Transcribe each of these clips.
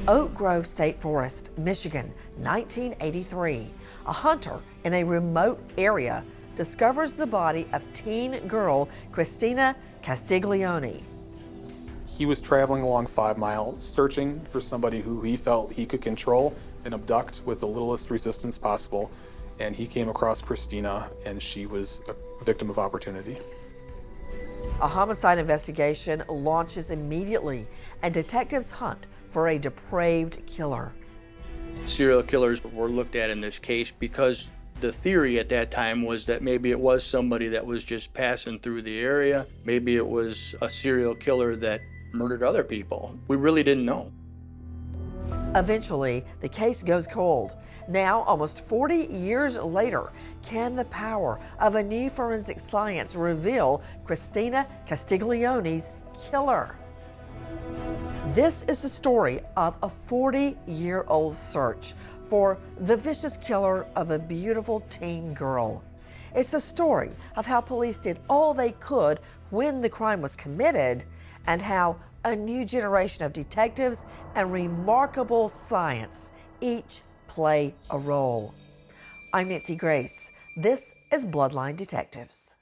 Oak Grove State Forest, Michigan, 1983. A hunter in a remote area discovers the body of teen girl Christina Castiglione. He was traveling along 5 miles, searching for somebody who he felt he could control and abduct with the littlest resistance possible. And he came across Christina, and she was a victim of opportunity. A homicide investigation launches immediately, and detectives hunt for a depraved killer. Serial killers were looked at in this case because the theory at that time was that maybe it was somebody that was just passing through the area. Maybe it was a serial killer that murdered other people. We really didn't know. Eventually, the case goes cold. Now, almost 40 years later, can the power of a new forensic science reveal Christina Castiglione's killer? This is the story of a 40-year-old search for the vicious killer of a beautiful teen girl. It's a story of how police did all they could when the crime was committed, and how a new generation of detectives and remarkable science each play a role. I'm Nancy Grace. This is Bloodline Detectives.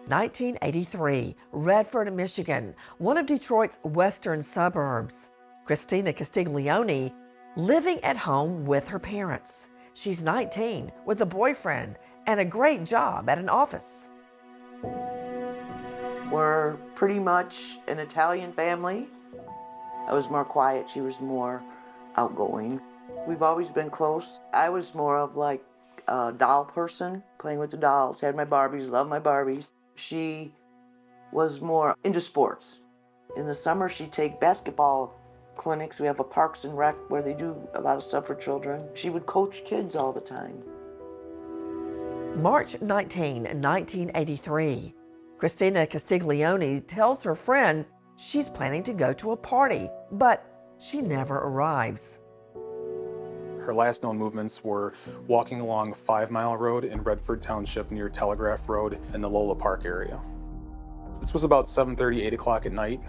(1983), Redford, Michigan, one of Detroit's western suburbs. Christina Castiglione living at home with her parents. She's 19 with a boyfriend and a great job at an office. We're pretty much an Italian family. I was more quiet, she was more outgoing. We've always been close. I was more of like a doll person, playing with the dolls, had my Barbies, loved my Barbies. She was more into sports. In the summer, she'd take basketball clinics. We have a Parks and Rec where they do a lot of stuff for children. She would coach kids all the time. March 19, 1983. Christina Castiglione tells her friend she's planning to go to a party, but she never arrives. Her last known movements were walking along 5 Mile Road in Redford Township near Telegraph Road in the Lola Park area. This was about 7:30, 8 o'clock at night.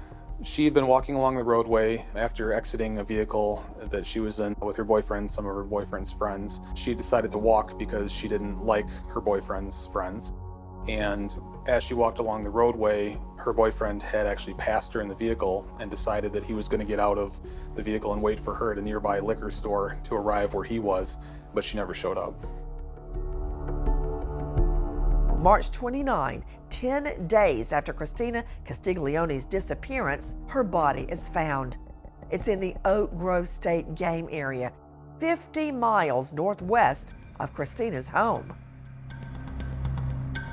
She had been walking along the roadway after exiting a vehicle that she was in with her boyfriend, some of her boyfriend's friends. She decided to walk because she didn't like her boyfriend's friends. And as she walked along the roadway, her boyfriend had actually passed her in the vehicle and decided that he was going to get out of the vehicle and wait for her at a nearby liquor store to arrive where he was, but she never showed up. March 29, 10 days after Christina Castiglione's disappearance, her body is found. It's in the Oak Grove State game area, 50 miles northwest of Christina's home.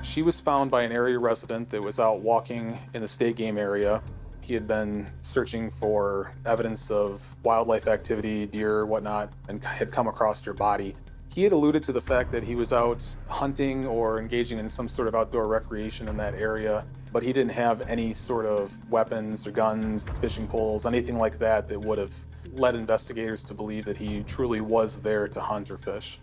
She was found by an area resident that was out walking in the state game area. He had been searching for evidence of wildlife activity, deer, whatnot, and had come across her body. He had alluded to the fact that he was out hunting or engaging in some sort of outdoor recreation in that area, but he didn't have any sort of weapons or guns, fishing poles, anything like that that would have led investigators to believe that he truly was there to hunt or fish.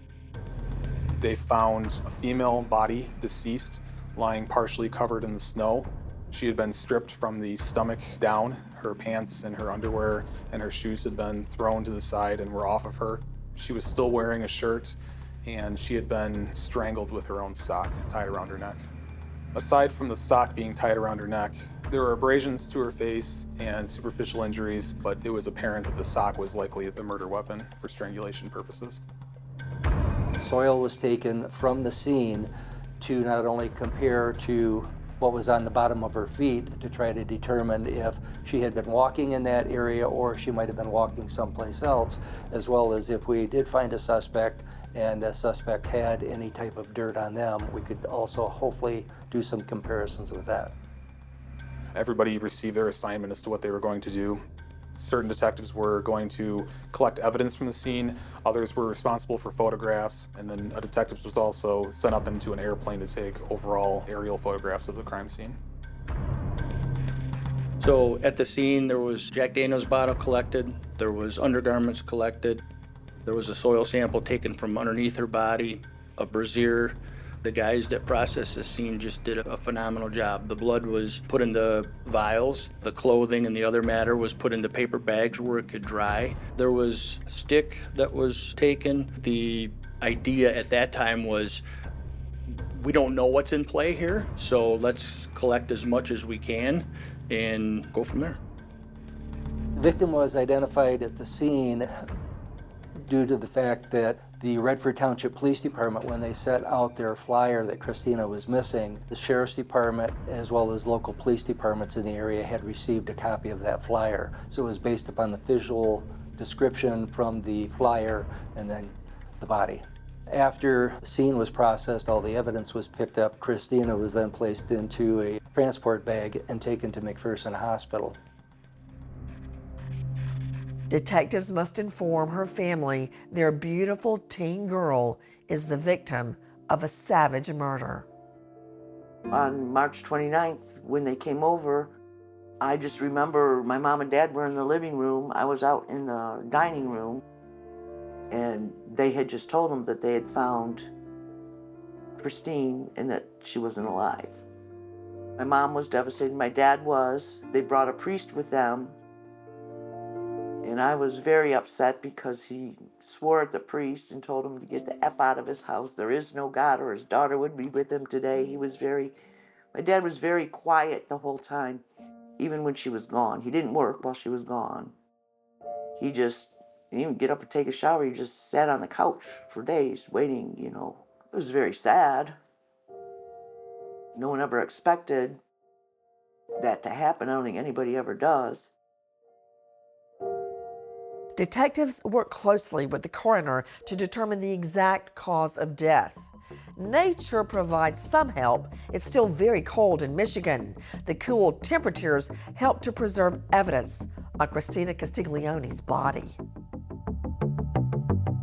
They found a female body, deceased, lying partially covered in the snow. She had been stripped from the stomach down. Her pants and her underwear and her shoes had been thrown to the side and were off of her. She was still wearing a shirt, and she had been strangled with her own sock tied around her neck. Aside from the sock being tied around her neck, there were abrasions to her face and superficial injuries, but it was apparent that the sock was likely the murder weapon for strangulation purposes. Soil was taken from the scene to not only compare to what was on the bottom of her feet to try to determine if she had been walking in that area or she might have been walking someplace else, as well as if we did find a suspect and the suspect had any type of dirt on them, we could also hopefully do some comparisons with that. Everybody received their assignment as to what they were going to do. Certain detectives were going to collect evidence from the scene, others were responsible for photographs, and then a detective was also sent up into an airplane to take overall aerial photographs of the crime scene. So at the scene, there was Jack Daniels bottle collected, there was undergarments collected, there was a soil sample taken from underneath her body, a brassiere. The guys that processed the scene just did a phenomenal job. The blood was put into vials, the clothing and the other matter was put into paper bags where it could dry. There was stick that was taken. The idea at that time was, we don't know what's in play here, so let's collect as much as we can and go from there. The victim was identified at the scene due to the fact that the Redford Township Police Department, when they set out their flyer that Christina was missing, the Sheriff's Department as well as local police departments in the area had received a copy of that flyer. So it was based upon the visual description from the flyer and then the body. After the scene was processed, all the evidence was picked up. Christina was then placed into a transport bag and taken to McPherson Hospital. Detectives must inform her family their beautiful teen girl is the victim of a savage murder. On March 29th, when they came over, I just remember my mom and dad were in the living room. I was out in the dining room, and they had just told them that they had found Christine and that she wasn't alive. My mom was devastated, my dad was. They brought a priest with them, and I was very upset because he swore at the priest and told him to get the F out of his house. There is no God, or his daughter would be with him today. My dad was very quiet the whole time, even when she was gone. He didn't work while she was gone. He just didn't even get up and take a shower. He just sat on the couch for days waiting, you know. It was very sad. No one ever expected that to happen. I don't think anybody ever does. Detectives work closely with the coroner to determine the exact cause of death. Nature provides some help. It's still very cold in Michigan. The cool temperatures help to preserve evidence on Christina Castiglione's body.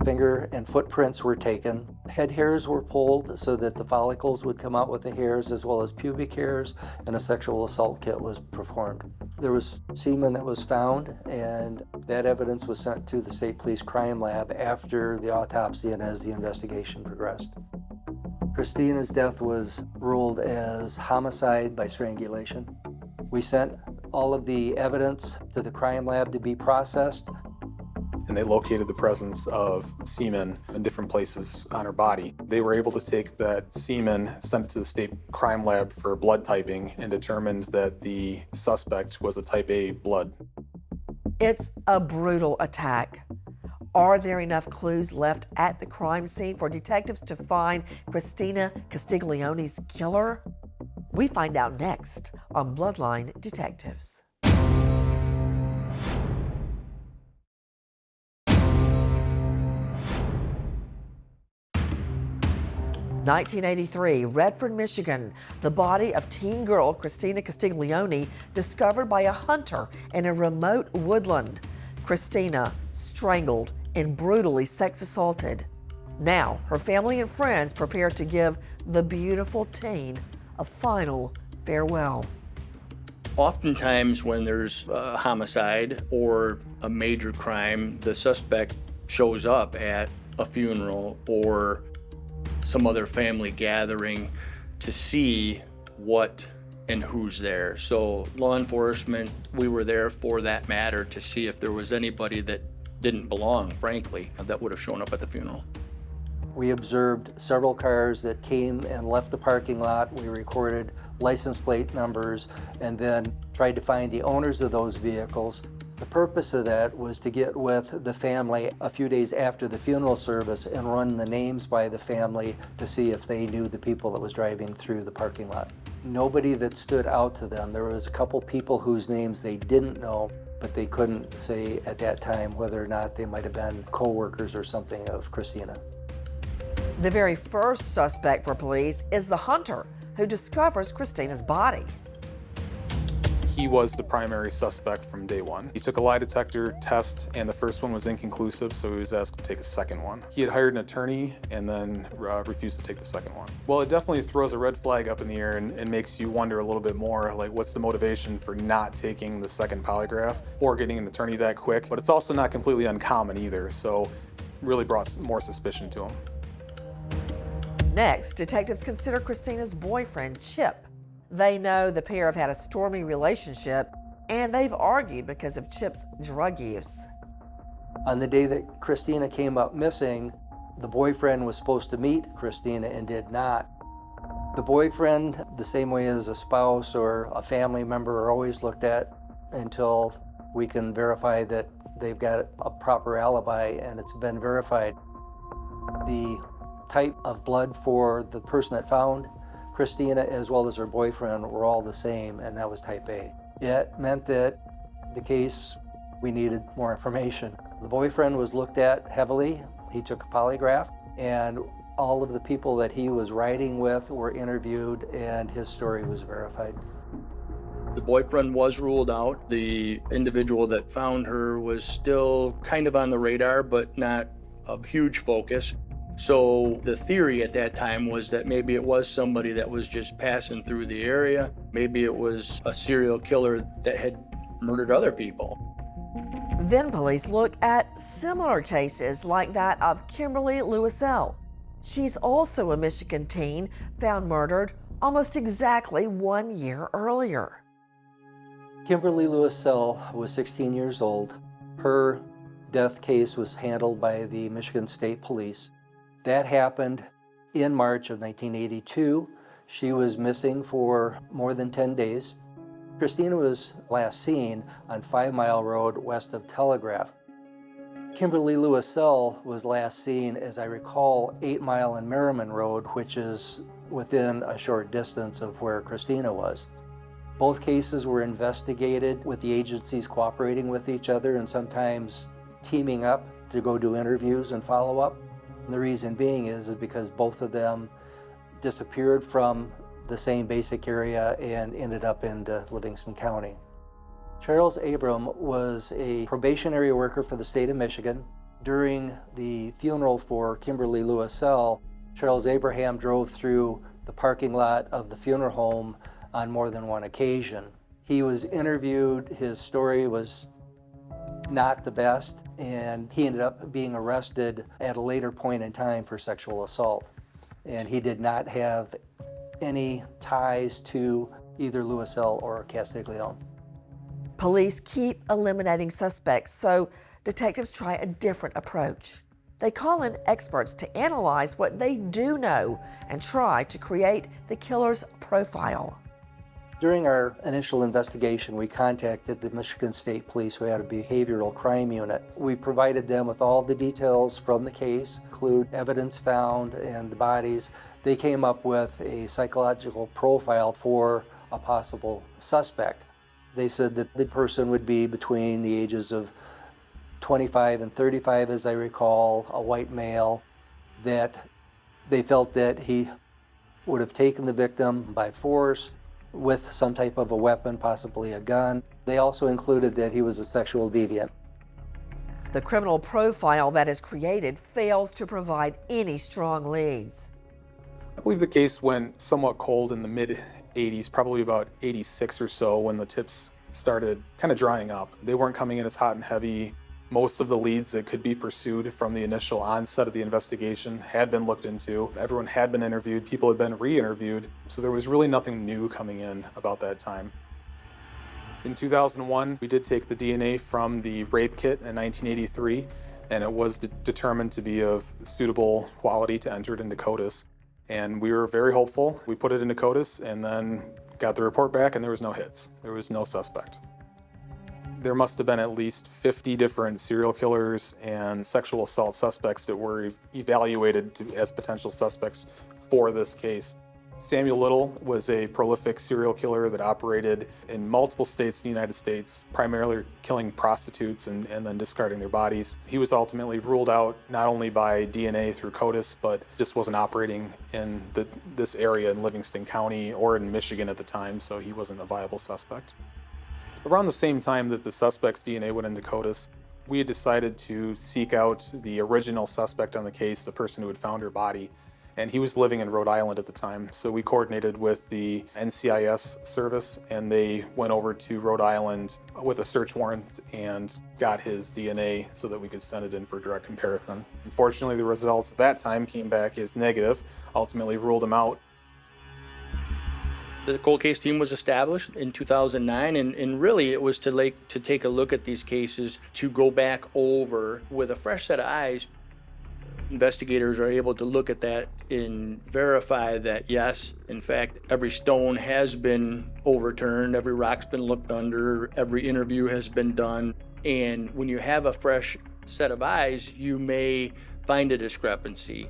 Finger and footprints were taken. Head hairs were pulled so that the follicles would come out with the hairs, as well as pubic hairs, and a sexual assault kit was performed. There was semen that was found, and that evidence was sent to the State Police Crime Lab after the autopsy and as the investigation progressed. Christina's death was ruled as homicide by strangulation. We sent all of the evidence to the crime lab to be processed. And they located the presence of semen in different places on her body. They were able to take that semen, send it to the state crime lab for blood typing, and determined that the suspect was a type A blood. It's a brutal attack. Are there enough clues left at the crime scene for detectives to find Christina Castiglione's killer? We find out next on Bloodline Detectives. 1983, Redford, Michigan. The body of teen girl Christina Castiglione discovered by a hunter in a remote woodland. Christina strangled and brutally sex assaulted. Now, her family and friends prepare to give the beautiful teen a final farewell. Oftentimes when there's a homicide or a major crime, the suspect shows up at a funeral or some other family gathering to see what and who's there. So law enforcement, we were there for that matter to see if there was anybody that didn't belong, frankly, that would have shown up at the funeral. We observed several cars that came and left the parking lot. We recorded license plate numbers and then tried to find the owners of those vehicles. The purpose of that was to get with the family a few days after the funeral service and run the names by the family to see if they knew the people that was driving through the parking lot. Nobody that stood out to them. There was a couple people whose names they didn't know, but they couldn't say at that time whether or not they might have been co-workers or something of Christina. The very first suspect for police is the hunter who discovers Christina's body. He was the primary suspect from day one. He took a lie detector test, and the first one was inconclusive, so he was asked to take a second one. He had hired an attorney and then refused to take the second one. Well, it definitely throws a red flag up in the air and makes you wonder a little bit more, like, what's the motivation for not taking the second polygraph or getting an attorney that quick? But it's also not completely uncommon either, so really brought more suspicion to him. Next, detectives consider Christina's boyfriend, Chip. They know the pair have had a stormy relationship, and they've argued because of Chip's drug use. On the day that Christina came up missing, the boyfriend was supposed to meet Christina and did not. The boyfriend, the same way as a spouse or a family member, are always looked at until we can verify that they've got a proper alibi and it's been verified. The type of blood for the person that found Christina as well as her boyfriend were all the same, and that was type A. It meant that the case, we needed more information. The boyfriend was looked at heavily. He took a polygraph, and all of the people that he was riding with were interviewed, and his story was verified. The boyfriend was ruled out. The individual that found her was still kind of on the radar, but not of huge focus. So the theory at that time was that maybe it was somebody that was just passing through the area. Maybe it was a serial killer that had murdered other people. Then police look at similar cases like that of Kimberly Lewisell. She's also a Michigan teen found murdered almost exactly 1 year earlier. Kimberly Lewisell was 16 years old. Her death case was handled by the Michigan State Police. That happened in March of 1982. She was missing for more than 10 days. Christina was last seen on 5 Mile Road west of Telegraph. Kimberly Lewisell was last seen, as I recall, 8 Mile and Merriman Road, which is within a short distance of where Christina was. Both cases were investigated with the agencies cooperating with each other and sometimes teaming up to go do interviews and follow up. And the reason being is because both of them disappeared from the same basic area and ended up in Livingston County. Charles Abram was a probationary worker for the state of Michigan. During the funeral for Kimberly Lewisell, Charles Abraham drove through the parking lot of the funeral home on more than one occasion. He was interviewed, his story was not the best, and he ended up being arrested at a later point in time for sexual assault. And he did not have any ties to either Lewisell or Castiglione. Police keep eliminating suspects, so detectives try a different approach. They call in experts to analyze what they do know and try to create the killer's profile. During our initial investigation, we contacted the Michigan State Police, who had a behavioral crime unit. We provided them with all the details from the case, include evidence found and the bodies. They came up with a psychological profile for a possible suspect. They said that the person would be between the ages of 25 and 35, as I recall, a white male, that they felt that he would have taken the victim by force with some type of a weapon, possibly a gun. They also included that he was a sexual deviant. The criminal profile that is created fails to provide any strong leads. I believe the case went somewhat cold in the mid-'80s, probably about 86 or so, when the tips started kind of drying up. They weren't coming in as hot and heavy. Most of the leads that could be pursued from the initial onset of the investigation had been looked into. Everyone had been interviewed, people had been re-interviewed, so there was really nothing new coming in about that time. In 2001, we did take the DNA from the rape kit in 1983, and it was determined to be of suitable quality to enter it into CODIS. And we were very hopeful. We put it into CODIS and then got the report back, and there was no hits. There was no suspect. There must have been at least 50 different serial killers and sexual assault suspects that were evaluated as potential suspects for this case. Samuel Little was a prolific serial killer that operated in multiple states in the United States, primarily killing prostitutes and then discarding their bodies. He was ultimately ruled out not only by DNA through CODIS, but just wasn't operating in this area in Livingston County or in Michigan at the time, so he wasn't a viable suspect. Around the same time that the suspect's DNA went into CODIS, we had decided to seek out the original suspect on the case, the person who had found her body, and he was living in Rhode Island at the time. So we coordinated with the NCIS service, and they went over to Rhode Island with a search warrant and got his DNA so that we could send it in for direct comparison. Unfortunately, the results at that time came back as negative, ultimately ruled him out. The cold case team was established in 2009, and really it was to take a look at these cases, to go back over with a fresh set of eyes. Investigators are able to look at that and verify that, yes, in fact, every stone has been overturned, every rock's been looked under, every interview has been done. And when you have a fresh set of eyes, you may find a discrepancy.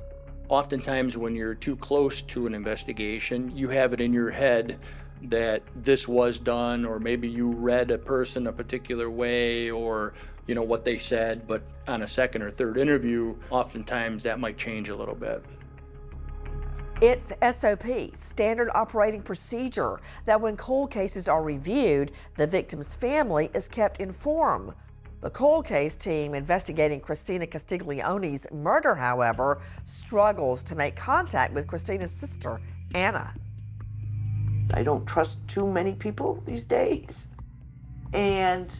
Oftentimes when you're too close to an investigation, you have it in your head that this was done, or maybe you read a person a particular way, or what they said, but on a second or third interview, oftentimes that might change a little bit. It's SOP, standard operating procedure, that when cold cases are reviewed, the victim's family is kept informed. The cold case team investigating Christina Castiglione's murder, however, struggles to make contact with Christina's sister, Anna. I don't trust too many people these days. And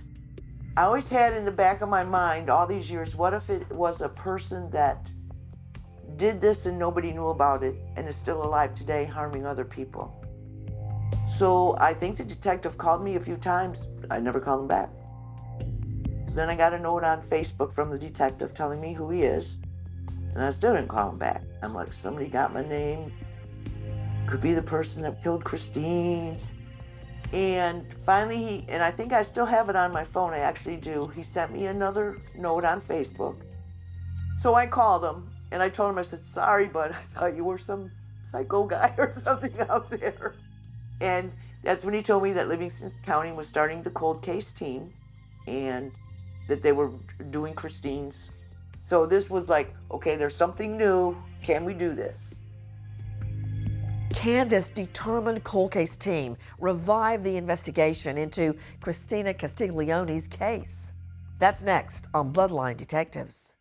I always had in the back of my mind all these years, what if it was a person that did this and nobody knew about it and is still alive today harming other people? So I think the detective called me a few times. I never called him back. Then I got a note on Facebook from the detective telling me who he is, and I still didn't call him back. I'm like, somebody got my name. Could be the person that killed Christine. And finally and I think I still have it on my phone, I actually do. He sent me another note on Facebook. So I called him and I told him, I said, sorry, but I thought you were some psycho guy or something out there. And that's when he told me that Livingston County was starting the cold case team and that they were doing Christine's. So this was like, okay, there's something new. Can we do this? Can this determined cold case team revive the investigation into Christina Castiglione's case? That's next on Bloodline Detectives.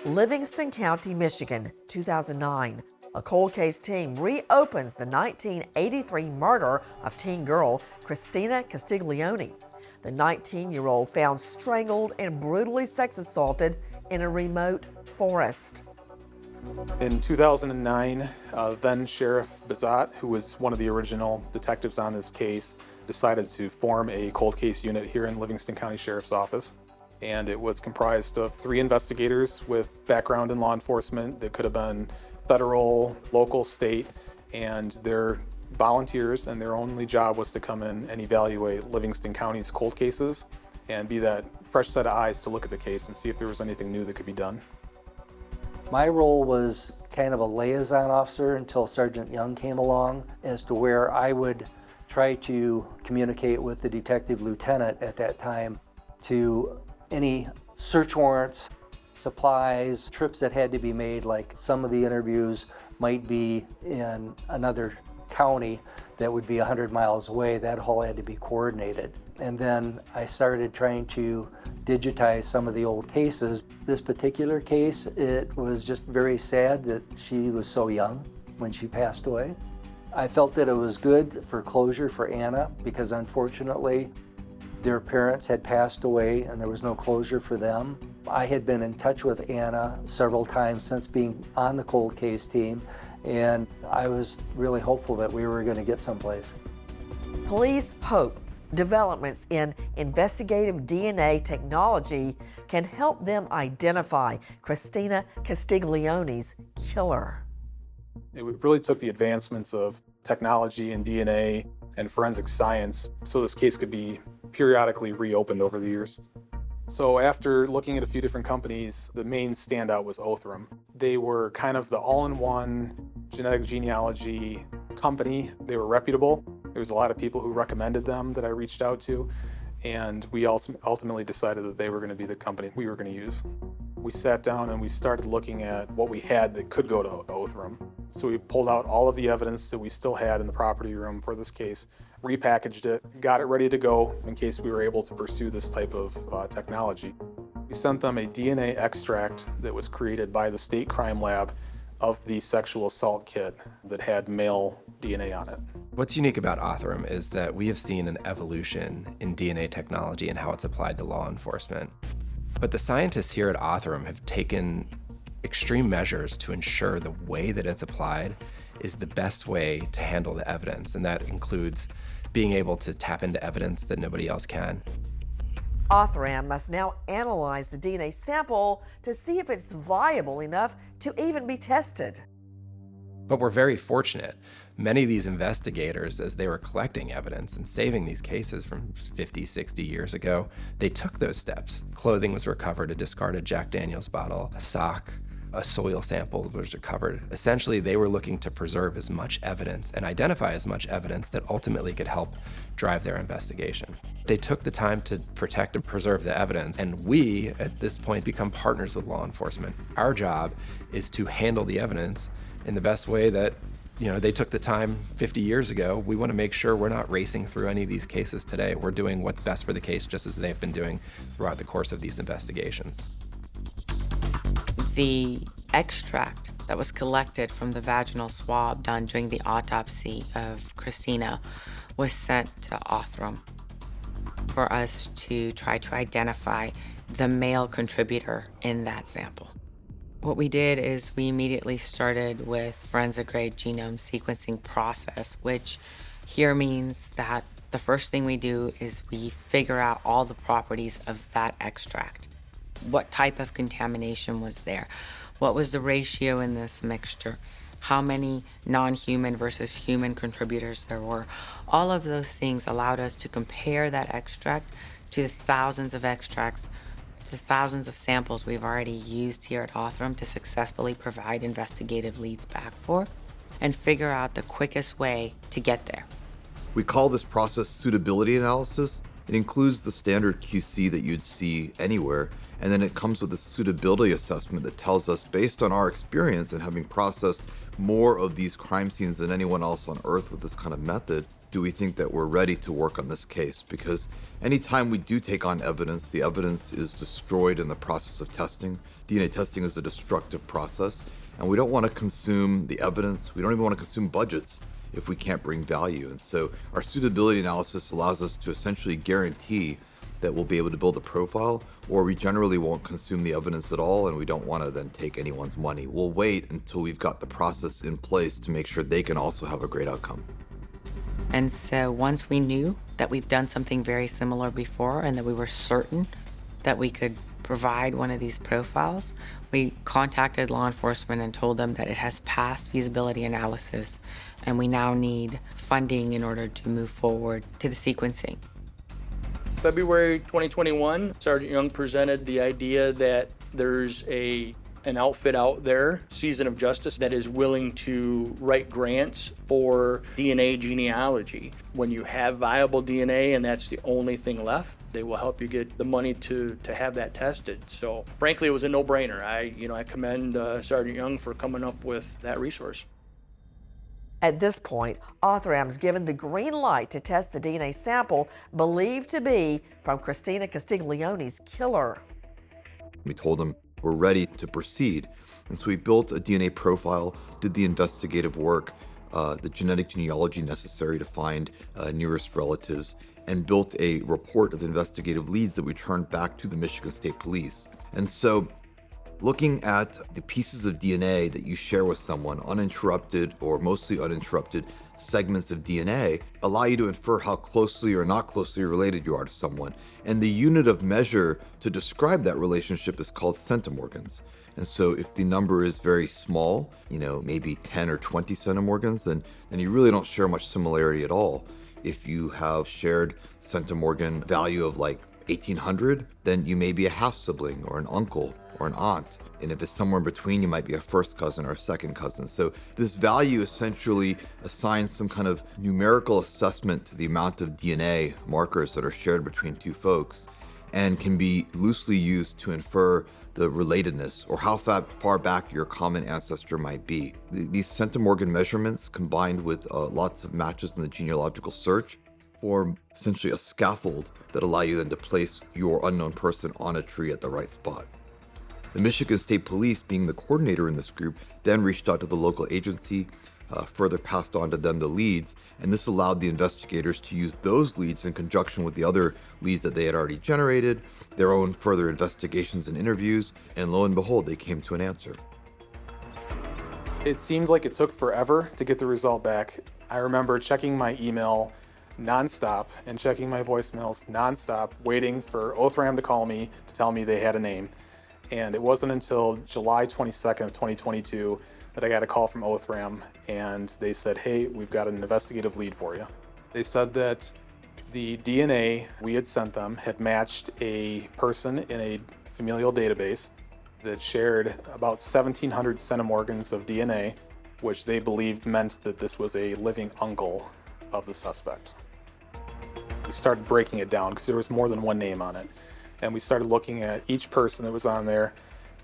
Livingston County, Michigan, 2009. A cold case team reopens the 1983 murder of teen girl Christina Castiglione. The 19-year-old found strangled and brutally sex assaulted in a remote forest. In 2009, then Sheriff Bizat, who was one of the original detectives on this case, decided to form a cold case unit here in Livingston County Sheriff's Office. And it was comprised of 3 investigators with background in law enforcement that could have been federal, local, state, and they're volunteers, and their only job was to come in and evaluate Livingston County's cold cases and be that fresh set of eyes to look at the case and see if there was anything new that could be done. My role was kind of a liaison officer until Sergeant Young came along, as to where I would try to communicate with the detective lieutenant at that time to any search warrants, supplies, trips that had to be made, like some of the interviews might be in another county that would be 100 miles away. That all had to be coordinated. And then I started trying to digitize some of the old cases. This particular case, it was just very sad that she was so young when she passed away. I felt that it was good for closure for Anna, because unfortunately their parents had passed away and there was no closure for them. I had been in touch with Anna several times since being on the cold case team, and I was really hopeful that we were going to get someplace. Police hope developments in investigative DNA technology can help them identify Christina Castiglione's killer. It really took the advancements of technology and DNA and forensic science so this case could be periodically reopened over the years. So after looking at a few different companies, the main standout was Othram. They were kind of the all-in-one genetic genealogy company. They were reputable. There was a lot of people who recommended them that I reached out to, and we ultimately decided that they were going to be the company we were going to use. We sat down and we started looking at what we had that could go to Othram. So we pulled out all of the evidence that we still had in the property room for this case, repackaged it, got it ready to go in case we were able to pursue this type of technology. We sent them a DNA extract that was created by the state crime lab of the sexual assault kit that had male DNA on it. What's unique about Othram is that we have seen an evolution in DNA technology and how it's applied to law enforcement. But the scientists here at Othram have taken extreme measures to ensure the way that it's applied is the best way to handle the evidence, and that includes being able to tap into evidence that nobody else can. Othram must now analyze the DNA sample to see if it's viable enough to even be tested. But we're very fortunate. Many of these investigators, as they were collecting evidence and saving these cases from 50, 60 years ago, they took those steps. Clothing was recovered, a discarded Jack Daniels bottle, a sock, a soil sample was recovered. Essentially, they were looking to preserve as much evidence and identify as much evidence that ultimately could help drive their investigation. They took the time to protect and preserve the evidence, and we, at this point, become partners with law enforcement. Our job is to handle the evidence in the best way that they took the time 50 years ago. We want to make sure we're not racing through any of these cases today. We're doing what's best for the case, just as they've been doing throughout the course of these investigations. The extract that was collected from the vaginal swab done during the autopsy of Christina was sent to Othram for us to try to identify the male contributor in that sample. What we did is we immediately started with forensic-grade genome sequencing process, which here means that the first thing we do is we figure out all the properties of that extract. What type of contamination was there? What was the ratio in this mixture? How many non-human versus human contributors there were? All of those things allowed us to compare that extract to the thousands of extracts, the thousands of samples we've already used here at Othram to successfully provide investigative leads back for, and figure out the quickest way to get there. We call this process suitability analysis. It includes the standard QC that you'd see anywhere, and then it comes with a suitability assessment that tells us, based on our experience and having processed more of these crime scenes than anyone else on earth with this kind of method, do we think that we're ready to work on this case? Because anytime we do take on evidence, the evidence is destroyed in the process of testing. DNA testing is a destructive process, and we don't want to consume the evidence. We don't even want to consume budgets if we can't bring value. And so our suitability analysis allows us to essentially guarantee that we'll be able to build a profile, or we generally won't consume the evidence at all, and we don't want to then take anyone's money. We'll wait until we've got the process in place to make sure they can also have a great outcome. And so once we knew that we've done something very similar before and that we were certain that we could provide one of these profiles, we contacted law enforcement and told them that it has passed feasibility analysis and we now need funding in order to move forward to the sequencing. February 2021, Sergeant Young presented the idea that there's an outfit out there, Season of Justice, that is willing to write grants for DNA genealogy. When you have viable DNA and that's the only thing left, they will help you get the money to have that tested. So frankly, it was a no-brainer. I commend Sergeant Young for coming up with that resource. At this point, Othram's given the green light to test the DNA sample believed to be from Christina Castiglione's killer. We told them we're ready to proceed. And so we built a DNA profile, did the investigative work, the genetic genealogy necessary to find nearest relatives, and built a report of investigative leads that we turned back to the Michigan State Police. And so looking at the pieces of DNA that you share with someone, uninterrupted or mostly uninterrupted segments of DNA, allow you to infer how closely or not closely related you are to someone. And the unit of measure to describe that relationship is called centimorgans. And so if the number is very small, maybe 10 or 20 centimorgans, then you really don't share much similarity at all. If you have shared centimorgan value of like 1800, then you may be a half sibling or an uncle or an aunt. And if it's somewhere in between, you might be a first cousin or a second cousin. So this value essentially assigns some kind of numerical assessment to the amount of DNA markers that are shared between two folks, and can be loosely used to infer the relatedness or how far back your common ancestor might be. These centimorgan measurements, combined with lots of matches in the genealogical search, form essentially a scaffold that allow you then to place your unknown person on a tree at the right spot. The Michigan State Police, being the coordinator in this group, then reached out to the local agency, further passed on to them the leads, and this allowed the investigators to use those leads in conjunction with the other leads that they had already generated, their own further investigations and interviews, and lo and behold, they came to an answer. It seems like it took forever to get the result back. I remember checking my email nonstop and checking my voicemails nonstop, waiting for Othram to call me to tell me they had a name. And it wasn't until July 22nd of 2022 that I got a call from Othram, and they said, hey, we've got an investigative lead for you. They said that the DNA we had sent them had matched a person in a familial database that shared about 1,700 centimorgans of DNA, which they believed meant that this was a living uncle of the suspect. We started breaking it down because there was more than one name on it. And we started looking at each person that was on there.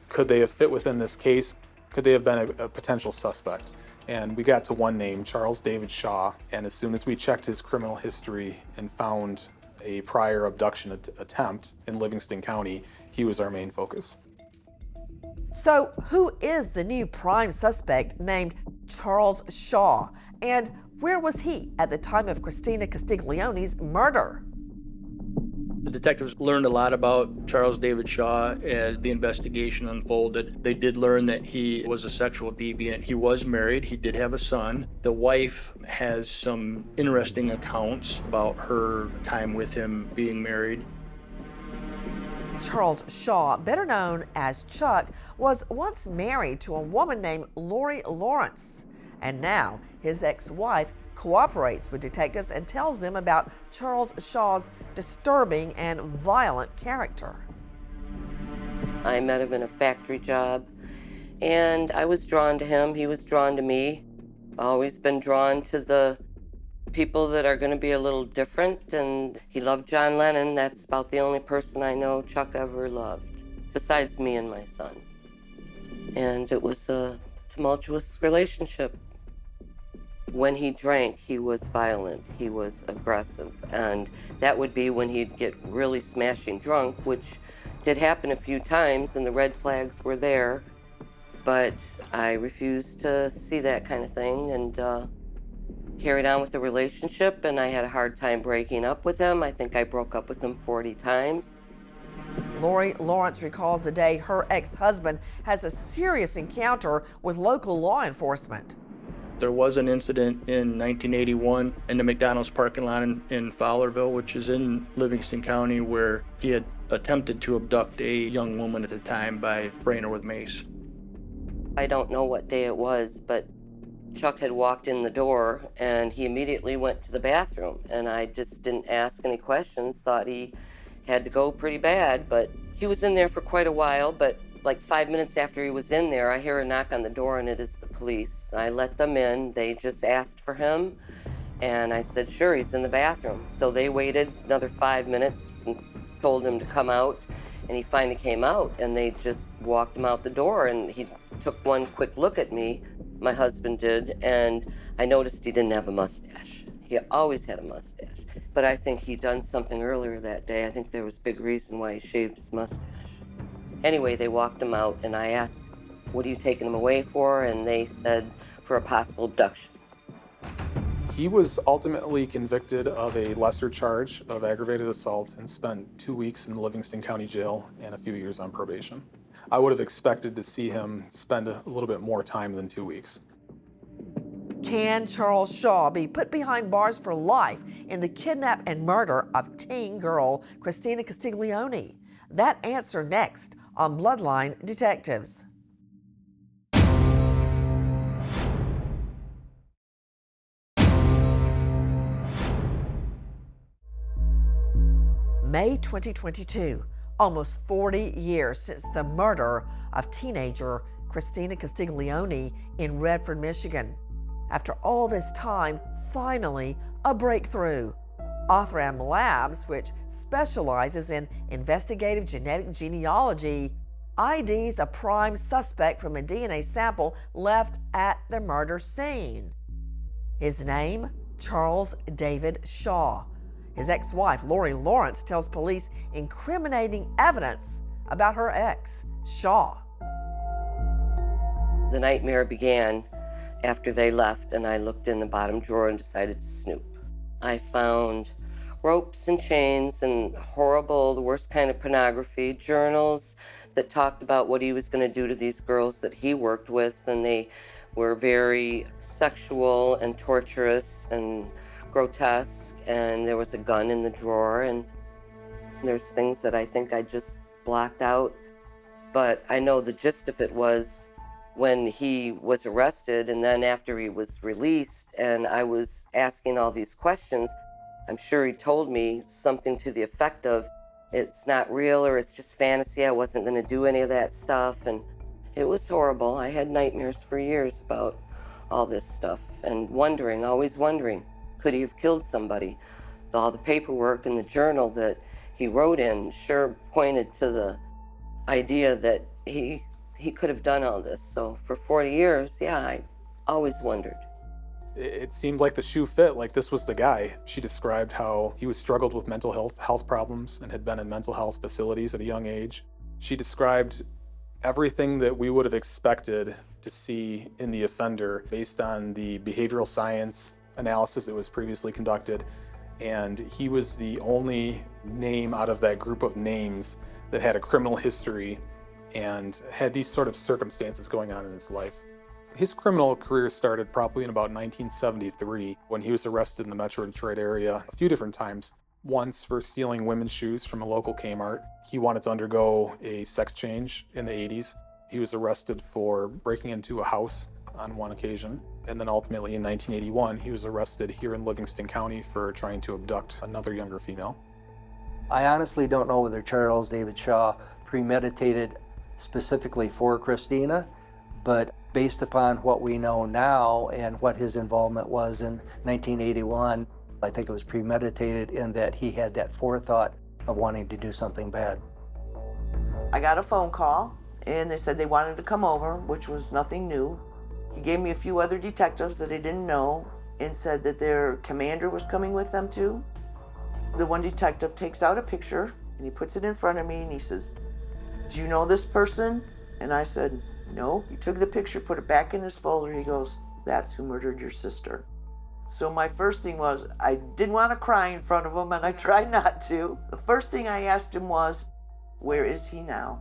Could they have fit within this case? Could they have been a potential suspect? And we got to one name, Charles David Shaw. And as soon as we checked his criminal history and found a prior abduction attempt in Livingston County, he was our main focus. So, who is the new prime suspect named Charles Shaw? And where was he at the time of Christina Castiglione's murder? The detectives learned a lot about Charles David Shaw as the investigation unfolded. They did learn that he was a sexual deviant. He was married. He did have a son. The wife has some interesting accounts about her time with him being married. Charles Shaw, better known as Chuck, was once married to a woman named Lori Lawrence. And now his ex-wife cooperates with detectives and tells them about Charles Shaw's disturbing and violent character. I met him in a factory job, and I was drawn to him. He was drawn to me. Always been drawn to the people that are going to be a little different, and he loved John Lennon. That's about the only person I know Chuck ever loved, besides me and my son. And it was a tumultuous relationship. When he drank, he was violent, he was aggressive, and that would be when he'd get really smashing drunk, which did happen a few times, and the red flags were there, but I refused to see that kind of thing and carried on with the relationship, and I had a hard time breaking up with him. I think I broke up with him 40 times. Lori Lawrence recalls the day her ex-husband has a serious encounter with local law enforcement. There was an incident in 1981 in the McDonald's parking lot in Fowlerville, which is in Livingston County, where he had attempted to abduct a young woman at the time by spraying her with mace. I don't know what day it was, but Chuck had walked in the door and he immediately went to the bathroom, and I just didn't ask any questions, thought he had to go pretty bad, but he was in there for quite a while. But like 5 minutes after he was in there, I hear a knock on the door, and it is the police. I let them in. They just asked for him, and I said, sure, he's in the bathroom. So they waited another 5 minutes and told him to come out, and he finally came out, and they just walked him out the door, and he took one quick look at me, my husband did, and I noticed he didn't have a mustache. He always had a mustache, but I think he'd done something earlier that day. I think there was a big reason why he shaved his mustache. Anyway, they walked him out, and I asked, what are you taking him away for? And they said, for a possible abduction. He was ultimately convicted of a lesser charge of aggravated assault and spent 2 weeks in the Livingston County Jail and a few years on probation. I would have expected to see him spend a little bit more time than 2 weeks. Can Charles Shaw be put behind bars for life in the kidnap and murder of teen girl Christina Castiglione? That answer next on Bloodline Detectives. May 2022, almost 40 years since the murder of teenager Christina Castiglione in Redford, Michigan. After all this time, finally, a breakthrough. Othram Labs, which specializes in investigative genetic genealogy, IDs a prime suspect from a DNA sample left at the murder scene. His name, Charles David Shaw. His ex-wife, Lori Lawrence, tells police incriminating evidence about her ex, Shaw. The nightmare began after they left, and I looked in the bottom drawer and decided to snoop. I found ropes and chains and horrible, the worst kind of pornography, journals that talked about what he was going to do to these girls that he worked with, and they were very sexual and torturous and grotesque, and there was a gun in the drawer, and there's things that I think I just blocked out. But I know the gist of it was when he was arrested, and then after he was released and I was asking all these questions, I'm sure he told me something to the effect of, it's not real, or it's just fantasy, I wasn't going to do any of that stuff. And it was horrible. I had nightmares for years about all this stuff, and wondering, always wondering, could he have killed somebody? All the paperwork in the journal that he wrote in sure pointed to the idea that he could have done all this. So for 40 years, yeah, I always wondered. It seemed like the shoe fit, like this was the guy. She described how he was struggled with mental health problems and had been in mental health facilities at a young age. She described everything that we would have expected to see in the offender based on the behavioral science analysis that was previously conducted. And he was the only name out of that group of names that had a criminal history and had these sort of circumstances going on in his life. His criminal career started probably in about 1973 when he was arrested in the Metro Detroit area a few different times. Once for stealing women's shoes from a local Kmart. He wanted to undergo a sex change in the 80s. He was arrested for breaking into a house on one occasion. And then ultimately in 1981, he was arrested here in Livingston County for trying to abduct another younger female. I honestly don't know whether Charles David Shaw premeditated specifically for Christina, but based upon what we know now and what his involvement was in 1981, I think it was premeditated in that he had that forethought of wanting to do something bad. I got a phone call and they said they wanted to come over, which was nothing new. He gave me a few other detectives that I didn't know and said that their commander was coming with them too. The one detective takes out a picture and he puts it in front of me and he says, "Do you know this person?" And I said, "No." He took the picture, put it back in his folder. He goes, "That's who murdered your sister." So my first thing was, I didn't want to cry in front of him, and I tried not to. The first thing I asked him was, where is he now?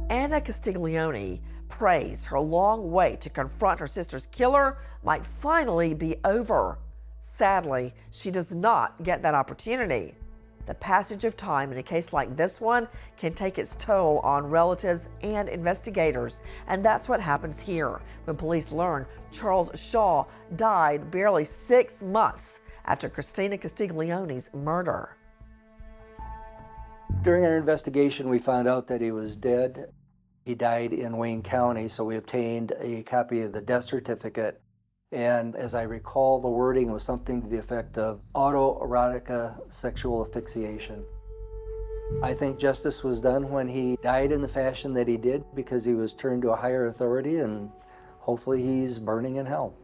Anna Castiglione prays her long wait to confront her sister's killer might finally be over. Sadly, she does not get that opportunity. The passage of time in a case like this one can take its toll on relatives and investigators, and that's what happens here when police learn Charles Shaw died barely 6 months after Christina Castiglione's murder. During our investigation, we found out that he was dead. He died in Wayne County, so we obtained a copy of the death certificate. And as I recall, the wording was something to the effect of autoerotic sexual asphyxiation. I think justice was done when he died in the fashion that he did because he was turned to a higher authority, and hopefully he's burning in hell.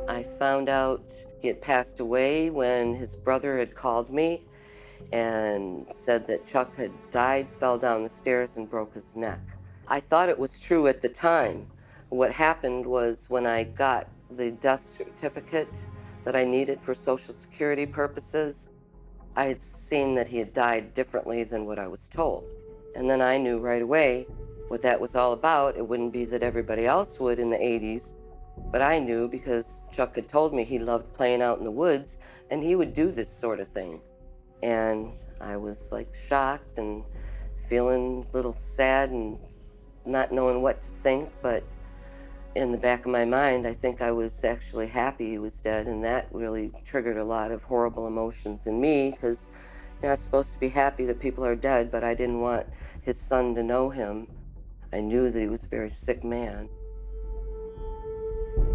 I found out he had passed away when his brother had called me and said that Chuck had died, fell down the stairs, and broke his neck. I thought it was true at the time. What happened was when I got the death certificate that I needed for Social Security purposes, I had seen that he had died differently than what I was told. And then I knew right away what that was all about. It wouldn't be that everybody else would in the 80s, but I knew because Chuck had told me he loved playing out in the woods and he would do this sort of thing. And I was like shocked and feeling a little sad and not knowing what to think, but in the back of my mind, I think I was actually happy he was dead, and that really triggered a lot of horrible emotions in me because you're not supposed to be happy that people are dead, but I didn't want his son to know him. I knew that he was a very sick man.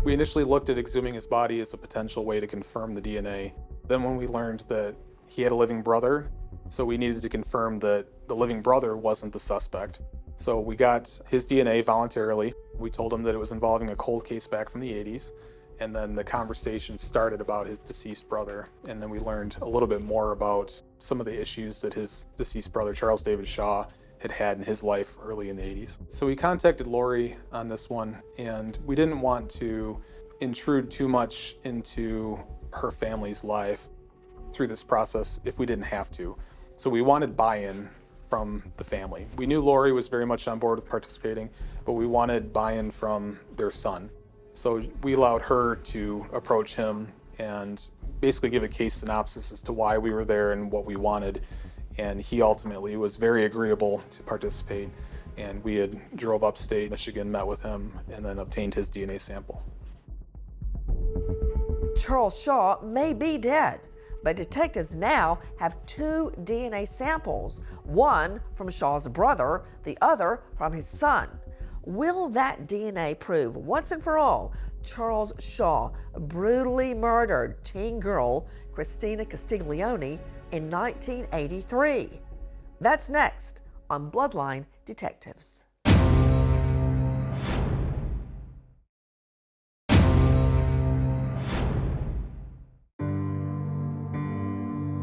We initially looked at exhuming his body as a potential way to confirm the DNA. Then when we learned that he had a living brother, So we needed to confirm that the living brother wasn't the suspect. So we got his DNA voluntarily. We told him that it was involving a cold case back from the 80s. And then the conversation started about his deceased brother. And then we learned a little bit more about some of the issues that his deceased brother, Charles David Shaw, had in his life early in the 80s. So we contacted Lori on this one, and we didn't want to intrude too much into her family's life through this process if we didn't have to. So we wanted buy-in from the family. We knew Lori was very much on board with participating, but we wanted buy-in from their son. So we allowed her to approach him and basically give a case synopsis as to why we were there and what we wanted. And he ultimately was very agreeable to participate. And we had drove upstate Michigan, met with him, and then obtained his DNA sample. Charles Shaw may be dead, but detectives now have 2 DNA samples, one from Shaw's brother, the other from his son. Will that DNA prove once and for all Charles Shaw brutally murdered teen girl Christina Castiglione in 1983? That's next on Bloodline Detectives.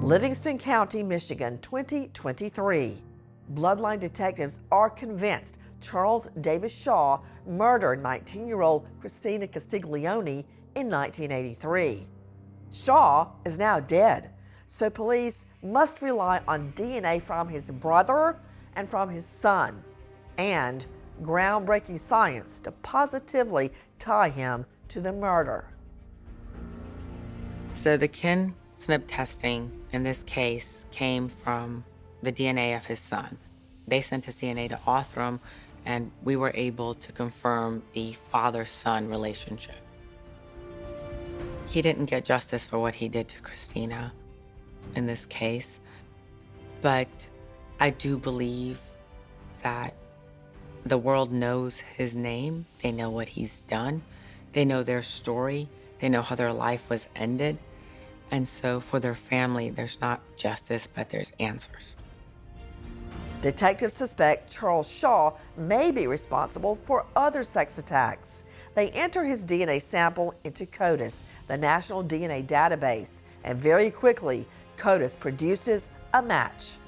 Livingston County, Michigan, 2023. Bloodline detectives are convinced Charles Davis Shaw murdered 19-year-old Christina Castiglione in 1983. Shaw is now dead, so police must rely on DNA from his brother and from his son, and groundbreaking science to positively tie him to the murder. So the kin snip testing in this case came from the DNA of his son. They sent his DNA to Othram, and we were able to confirm the father-son relationship. He didn't get justice for what he did to Christina in this case, but I do believe that the world knows his name, they know what he's done, they know their story, they know how their life was ended, and so for their family, there's not justice, but there's answers. Detectives suspect Charles Shaw may be responsible for other sex attacks. They enter his DNA sample into CODIS, the National DNA Database, and very quickly, CODIS produces a match.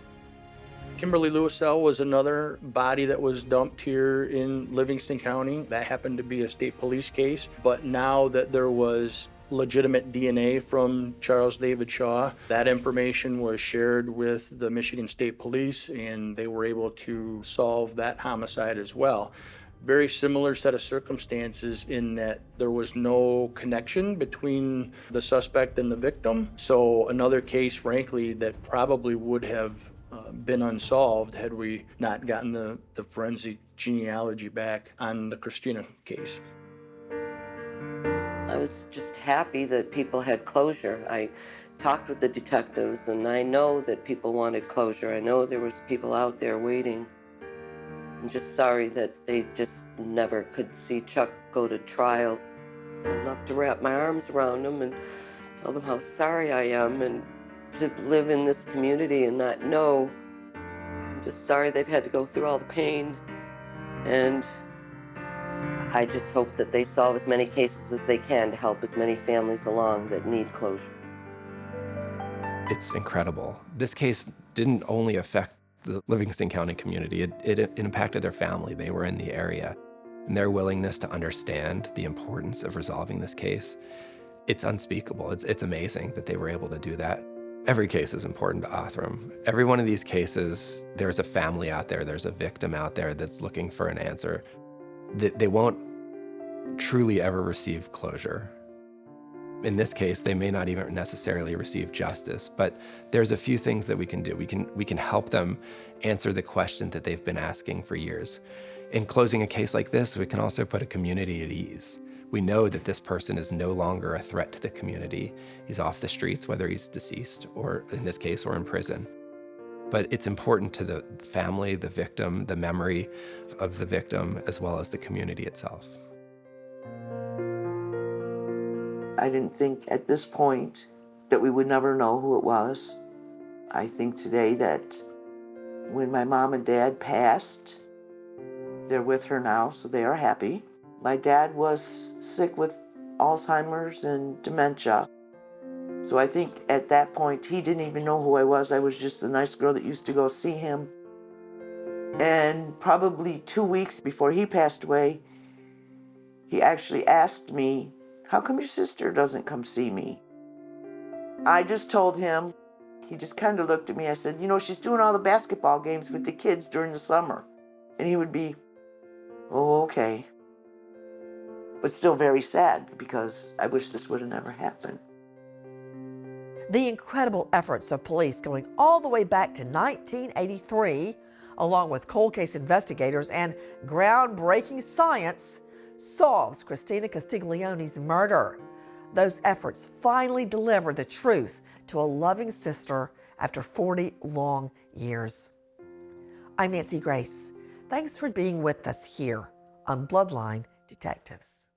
Kimberly Lewisell was another body that was dumped here in Livingston County. That happened to be a state police case, but now that there was legitimate DNA from Charles David Shaw, that information was shared with the Michigan State Police, and they were able to solve that homicide as well. Very similar set of circumstances in that there was no connection between the suspect and the victim. So another case, frankly, that probably would have been unsolved had we not gotten the forensic genealogy back on the Christina case. I was just happy that people had closure. I talked with the detectives, and I know that people wanted closure. I know there was people out there waiting. I'm just sorry that they just never could see Chuck go to trial. I'd love to wrap my arms around them and tell them how sorry I am, and to live in this community and not know. I'm just sorry they've had to go through all the pain, and I just hope that they solve as many cases as they can to help as many families along that need closure. It's incredible. This case didn't only affect the Livingston County community, it impacted their family. They were in the area. And their willingness to understand the importance of resolving this case, it's unspeakable. It's amazing that they were able to do that. Every case is important to Othram. Every one of these cases, there's a family out there, there's a victim out there that's looking for an answer. They won't truly ever receive closure. In this case, they may not even necessarily receive justice, but there's a few things that we can do. We can help them answer the question that they've been asking for years. In closing a case like this, we can also put a community at ease. We know that this person is no longer a threat to the community. He's off the streets, whether he's deceased or, in this case, or in prison. But it's important to the family, the victim, the memory of the victim, as well as the community itself. I didn't think at this point that we would never know who it was. I think today that when my mom and dad passed, they're with her now, so they are happy. My dad was sick with Alzheimer's and dementia. So I think at that point, he didn't even know who I was. I was just the nice girl that used to go see him. And probably 2 weeks before he passed away, he actually asked me, "How come your sister doesn't come see me?" I just told him. He just kind of looked at me. I said, "You know, she's doing all the basketball games with the kids during the summer." And he would be, "Oh, okay." But still very sad because I wish this would have never happened. The incredible efforts of police going all the way back to 1983, along with cold case investigators and groundbreaking science, solves Christina Castiglione's murder. Those efforts finally delivered the truth to a loving sister after 40 long years. I'm Nancy Grace. Thanks for being with us here on Bloodline Detectives.